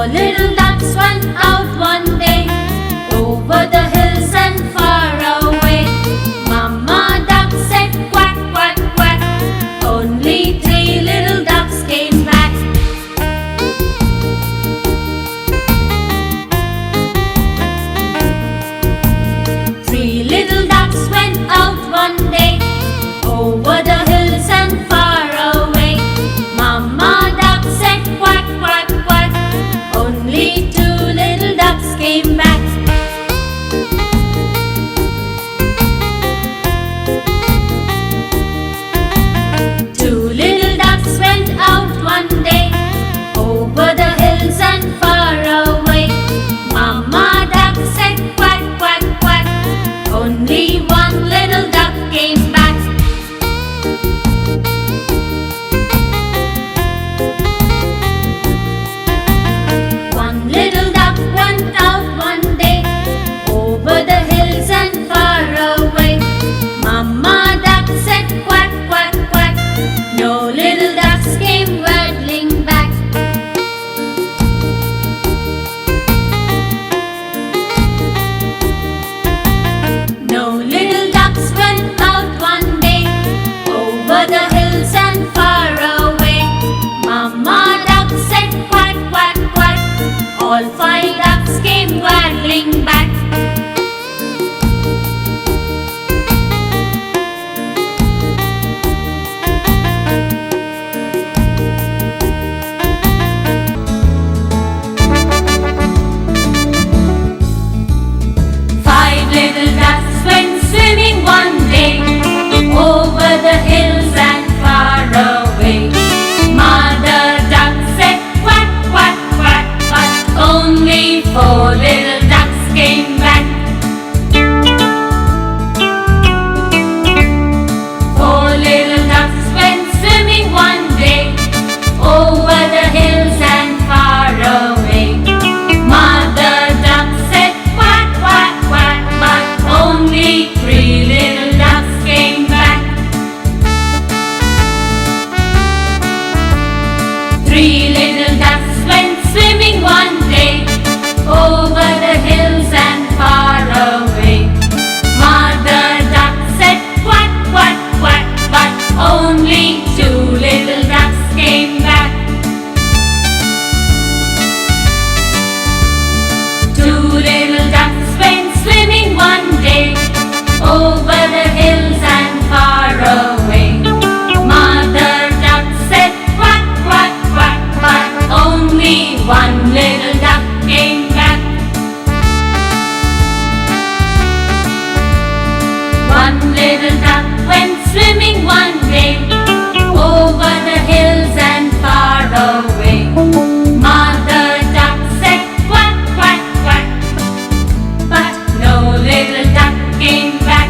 Four little ducks went out one day, over the hills and far away. Mama duck said quack, quack, quack. Only three little ducks came back. Three little ducks went out one day, over the hills and far away. Mama duck said quack, quack, quack. Only two little ducks came back. Two little ducks went out one day, over the hills and far away. Mama duck said quack, quack, quack. Only one little duck came back. One little duck went out one day, over the hills and far away. Mama duck said quack, quack, quack. No little ducks came waddling back. No little ducks went out one day, over the hills and far away. Mama duck said quack, quack, quack. All five ducks came waddling back. Five little ducks went swimming one day, over the hills and far away. Mother duck said quack, quack, quack, but only four little ducks came back. Four little ducks went swimming one day, over the hills and far away. Mother duck said quack, quack, quack, but only three little ducks came back. Three little ducks went swimming one day, over the hills and far away. Mother duck said quack, quack, quack, but only two little ducks came back. Two little ducks went swimming one day, over the hills and far away. Mother duck said quack, quack, quack, but only one little duck came back. One little duck went swimming one day, over the hills and far away. Mother duck said quack, quack, quack, but no little duck came back.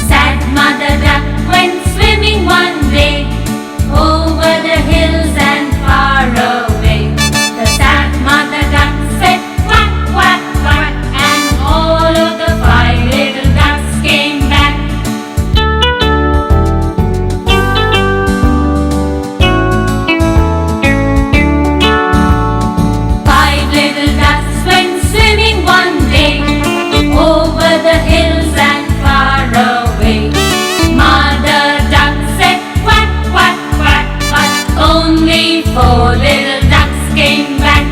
Sad mother duck went swimming one day, over the hills and far away. The sad mother duck said quack, quack, quack, and all of the five little ducks came back. Five little ducks went swimming one day, over the hills and far away. Mother duck said quack, quack, quack, but only four little ducks came back.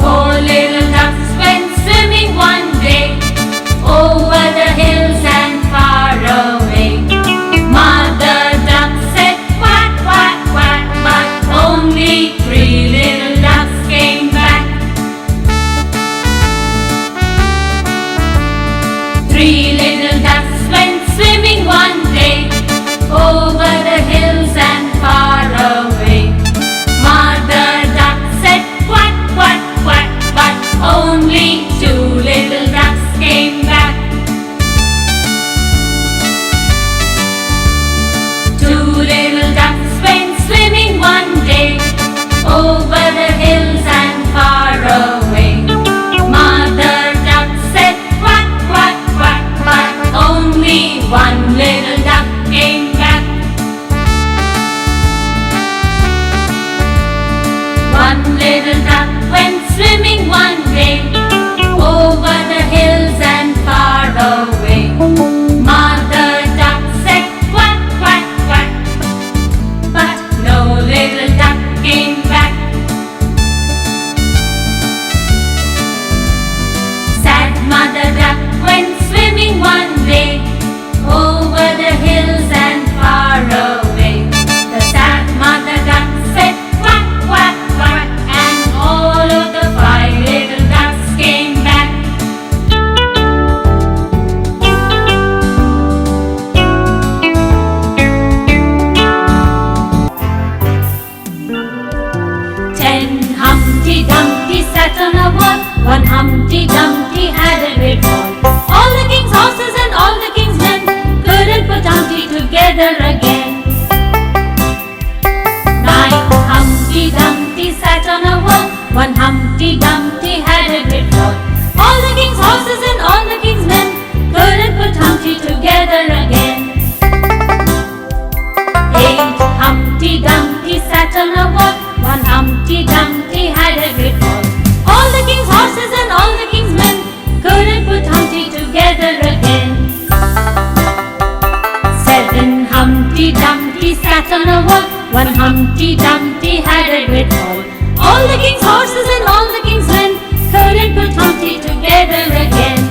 Four little ducks went swimming one day, over the hills and far away. Mother duck said quack, quack, quack, but only three little ducks came back. Three little ducks went swimming one day, over the hills and far away. Mother duck said quack, quack, quack, but only two little ducks came back. Two little ducks went swimming one day, over the hills and far away. Mother duck said quack, quack, quack, but only one little duck sat on a wall. One Humpty Dumpty had a great fall. All the king's horses and all the king's men couldn't put Humpty together again.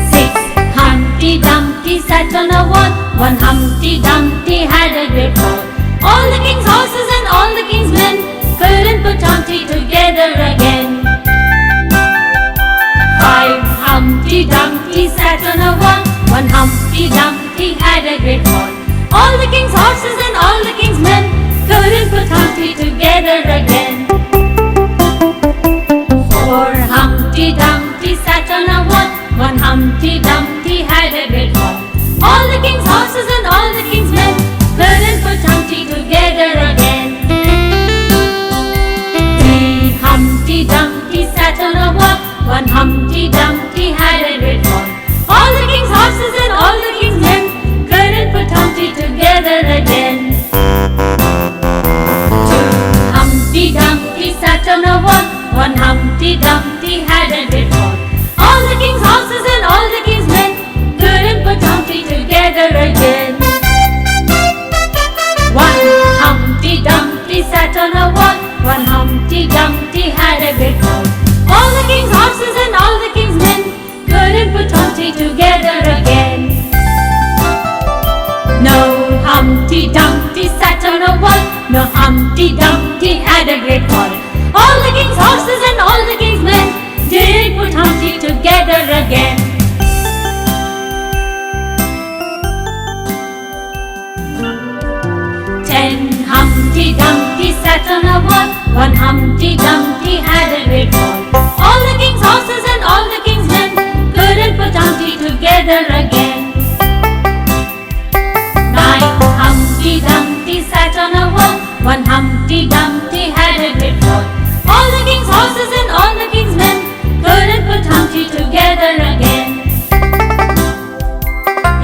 6. Humpty Dumpty sat on a wall. One Humpty Dumpty had a great fall. All the king's horses and all the king's men couldn't put Humpty together again. 5. Humpty Dumpty sat on a wall. One Humpty Dumpty had a great fall. All the king's horses and all the king's men couldn't put Humpty together again. 4. Humpty Dumpty sat on a wall. One Humpty Dumpty had a great fall. All the king's horses and all the king's men couldn't put Humpty together again. 3. Humpty Dumpty sat on a wall. One Humpty Dumpty had a great fall. All the king's horses and all the king's men couldn't put Humpty together again. 2. Humpty Dumpty sat on a wall. One Humpty Dumpty had a great fall. All the king's horses and all the king's men couldn't put Humpty together again. 1. Humpty Dumpty sat on a wall. One Humpty Dumpty had a great fall. All the king's horses and all the king's men couldn't put Humpty together again. No Humpty Dumpty sat on a wall. No Humpty Dumpty had a great fall. All the king's horses and all the king's men didn't put Humpty together again. 10. Humpty Dumpty sat on a wall. One Humpty Dumpty had a great fall. All the king's horses and all the king's men couldn't put Humpty together again. 9. Humpty Dumpty sat on a wall. One Humpty Dumpty had a great fall. All the king's horses and all the king's men couldn't put Humpty together again.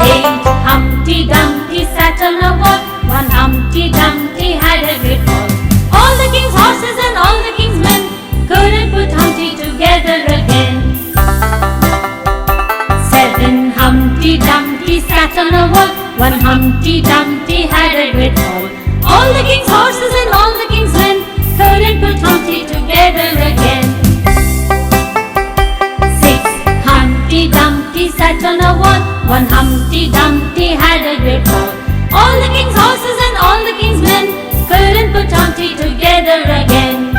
8. Humpty Dumpty sat on a wall. One Humpty Dumpty had a great fall. All the king's horses and all the king's men couldn't put Humpty together again. 7. Humpty Dumpty sat on a wall. One Humpty Dumpty had a great fall. All the king's horses and all the king's men couldn't put Humpty together again. 6. Humpty Dumpty sat on a wall. One Humpty Dumpty had a great fall. All the king's horses and all the king's men couldn't put Humpty together again.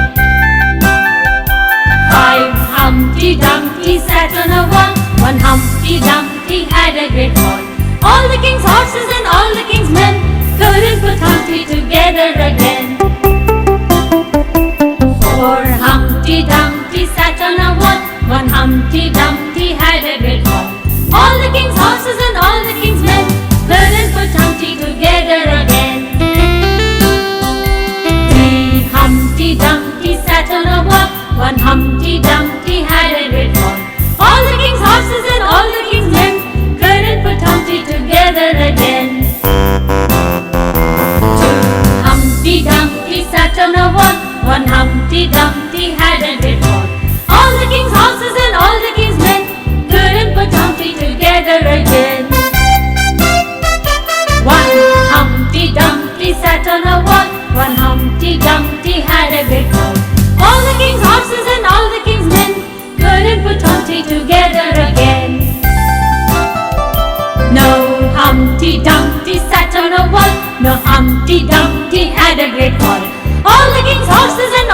5. Humpty Dumpty sat on a wall. One Humpty Dumpty had a great fall. All the king's horses and all the king's men couldn't put Humpty together again. 4. Humpty Dumpty sat on a wall. One Humpty Dumpty had a great fall. All the king's horses and all the king's men couldn't put Humpty together again. 3. Humpty Dumpty sat on a wall. One Humpty Dumpty had a great fall. All the king's horses and all the king's men couldn't put Humpty together again. 2. Humpty Dumpty sat on a wall. One Humpty Dumpty had a great fall. All the king's horses and all the king's men couldn't put Humpty together again. 1. Humpty Dumpty sat on a wall. One Humpty Dumpty had a great fall. All the king's horses and all the king's men couldn't put Humpty together again. No Humpty Dumpty sat on a wall. No Humpty Dumpty had a great fall. All the king's horses and